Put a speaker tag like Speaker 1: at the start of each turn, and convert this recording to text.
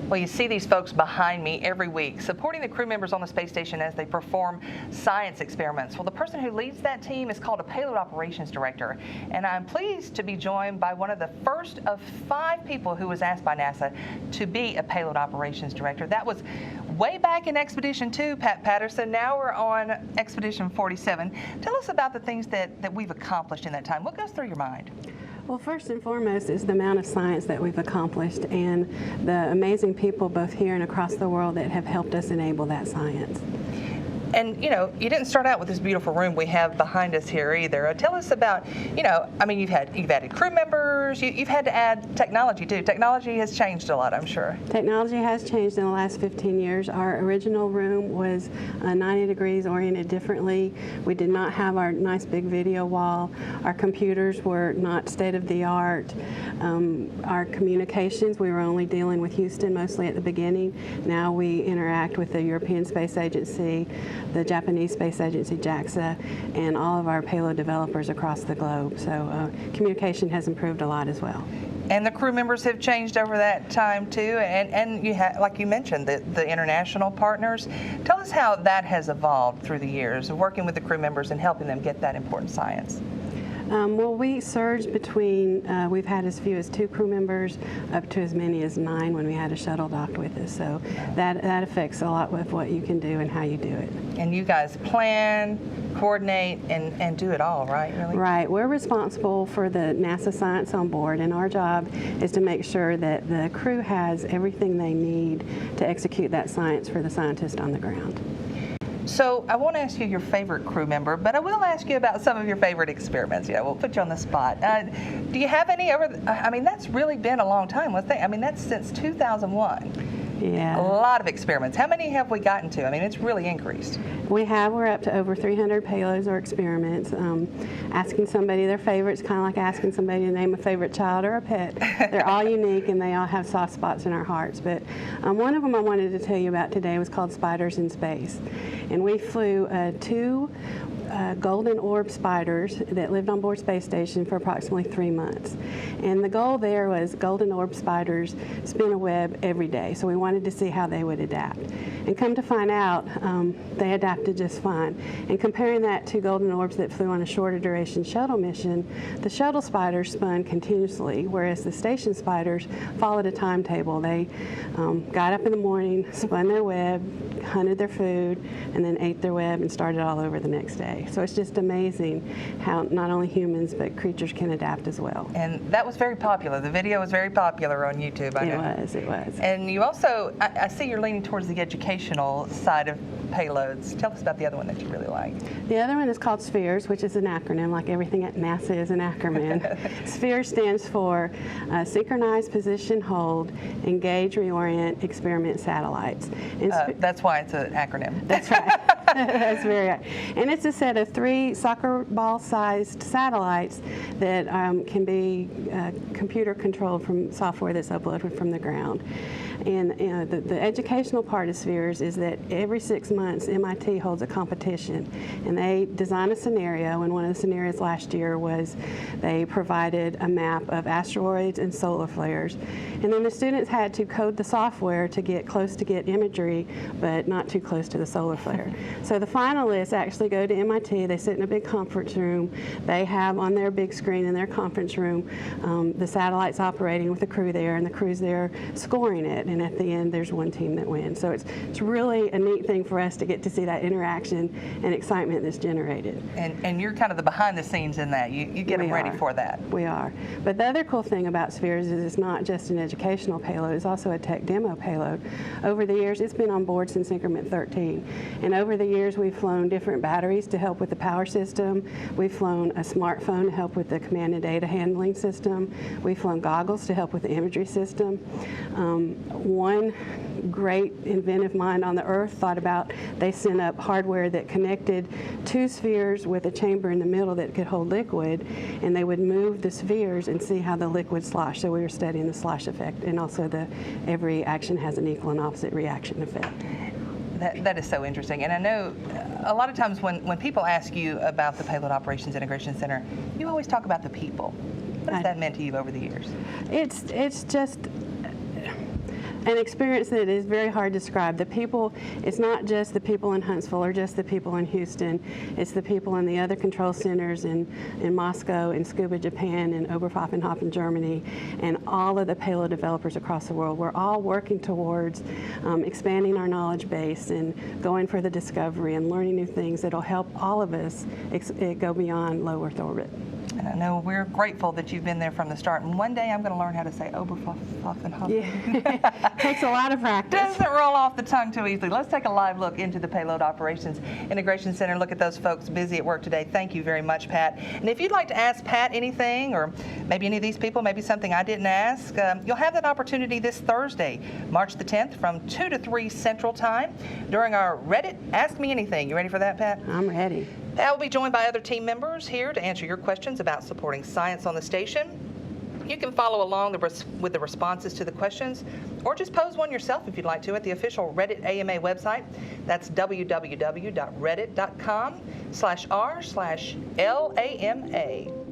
Speaker 1: Well, you see these folks behind me every week supporting the crew members on the space station as they perform science experiments. Well, the person who leads that team is called a Payload Operations Director, and I'm pleased to be joined by one of the first of 5 people who was asked by NASA to be a Payload Operations Director. That was way back in Expedition 2, Pat Patterson. Now we're on Expedition 47. Tell us about the things that we've accomplished in that time. What goes through your mind?
Speaker 2: Well, first and foremost is the amount of science that we've accomplished and the amazing people both here and across the world that have helped us enable that science.
Speaker 1: And, you know, you didn't start out with this beautiful room we have behind us here either. Tell us about, you know, I mean, you've added crew members, you've had to add technology too. Technology has changed a lot, I'm sure.
Speaker 2: Technology has changed in the last 15 years. Our original room was 90 degrees oriented differently. We did not have our nice big video wall. Our computers were not state of the art. Our communications, we were only dealing with Houston mostly at the beginning. Now we interact with the European Space Agency, the Japanese Space Agency, JAXA, and all of our payload developers across the globe. So communication has improved a lot as well.
Speaker 1: And the crew members have changed over that time too, and you have, like you mentioned, the international partners. Tell us how that has evolved through the years of working with the crew members and helping them get that important science.
Speaker 2: Well, we surged between, we've had as few as 2 crew members up to as many as 9 when we had a shuttle docked with us. So that affects a lot with what you can do and how you do it.
Speaker 1: And you guys plan, coordinate, and do it all, right? Really?
Speaker 2: Right. We're responsible for the NASA science on board, and our job is to make sure that the crew has everything they need to execute that science for the scientists on the ground.
Speaker 1: So I won't ask you your favorite crew member, but I will ask you about some of your favorite experiments. Yeah, we'll put you on the spot. Do you have any I mean, that's really been a long time. I mean, that's since 2001.
Speaker 2: Yeah.
Speaker 1: A lot of experiments. How many have we gotten to? I mean, it's really increased.
Speaker 2: We're up to over 300 payloads or experiments. Asking somebody their favorites, kind of like asking somebody to name a favorite child or a pet. They're all unique and they all have soft spots in our hearts. But one of them I wanted to tell you about today was called Spiders in Space. And we flew 2 golden orb spiders that lived on board space station for approximately 3 months. And the goal there was golden orb spiders spin a web every day. So we wanted to see how they would adapt. And come to find out, they adapted just fine. And comparing that to golden orbs that flew on a shorter duration shuttle mission, the shuttle spiders spun continuously, whereas the station spiders followed a timetable. They got up in the morning, spun their web, hunted their food, and then ate their web and started all over the next day. So it's just amazing how not only humans but creatures can adapt as well.
Speaker 1: And that was very popular. The video was very popular on YouTube, I know.
Speaker 2: It was.
Speaker 1: And you also, I see you're leaning towards the educational side of payloads. Tell us about the other one that you really like.
Speaker 2: The other one is called SPHERES, which is an acronym, like everything at NASA is an acronym. SPHERES stands for Synchronize, Position, Hold, Engage, Reorient, Experiment Satellites. And
Speaker 1: that's why it's an acronym.
Speaker 2: That's right. That's very right. And it's a set of 3 soccer ball-sized satellites that can be computer controlled from software that's uploaded from the ground. And the educational part of SPHERES is that every 6 months MIT holds a competition, and they design a scenario. And one of the scenarios last year was they provided a map of asteroids and solar flares, and then the students had to code the software to get close to get imagery, but not too close to the solar flare. So the finalists actually go to MIT. They sit in a big conference room. They have on their big screen in their conference room the satellites operating with the crew there, and the crew's there scoring it. And at the end, there's one team that wins. So it's really a neat thing for us to get to see that interaction and excitement that's generated.
Speaker 1: And you're kind of the behind the scenes in that. You get them ready for that.
Speaker 2: We are. But the other cool thing about SPHERES is it's not just an educational payload, it's also a tech demo payload. Over the years, it's been on board since increment 13. And over the years, we've flown different batteries to help with the power system. We've flown a smartphone to help with the command and data handling system. We've flown goggles to help with the imagery system. One great inventive mind on the Earth thought about, they sent up hardware that connected 2 spheres with a chamber in the middle that could hold liquid, and they would move the spheres and see how the liquid sloshed. So we were studying the slosh effect, and also every action has an equal and opposite reaction effect.
Speaker 1: That is so interesting. And I know a lot of times when people ask you about the Payload Operations Integration Center, you always talk about the people. What has that meant to you over the years?
Speaker 2: It's just an experience that is very hard to describe. The people, it's not just the people in Huntsville or just the people in Houston. It's the people in the other control centers in Moscow, in Scuba, Japan, in Oberpfaffenhofen, Germany, and all of the payload developers across the world. We're all working towards expanding our knowledge base and going for the discovery and learning new things that'll help all of us go beyond low Earth orbit.
Speaker 1: And I know we're grateful that you've been there from the start. And one day I'm going to learn how to say Oberpfaffenhofen.
Speaker 2: Yeah. Takes a lot of practice.
Speaker 1: Doesn't roll off the tongue too easily. Let's take a live look into the Payload Operations Integration Center. Look at those folks busy at work today. Thank you very much, Pat. And if you'd like to ask Pat anything, or maybe any of these people, maybe something I didn't ask, you'll have that opportunity this Thursday, March the 10th, from 2 to 3 Central Time during our Reddit Ask Me Anything. You ready for that, Pat?
Speaker 2: I'm ready.
Speaker 1: Pat will be joined by other team members here to answer your questions about supporting science on the station. You can follow along with the responses to the questions, or just pose one yourself if you'd like to at the official Reddit AMA website. That's www.reddit.com/r/LAMA.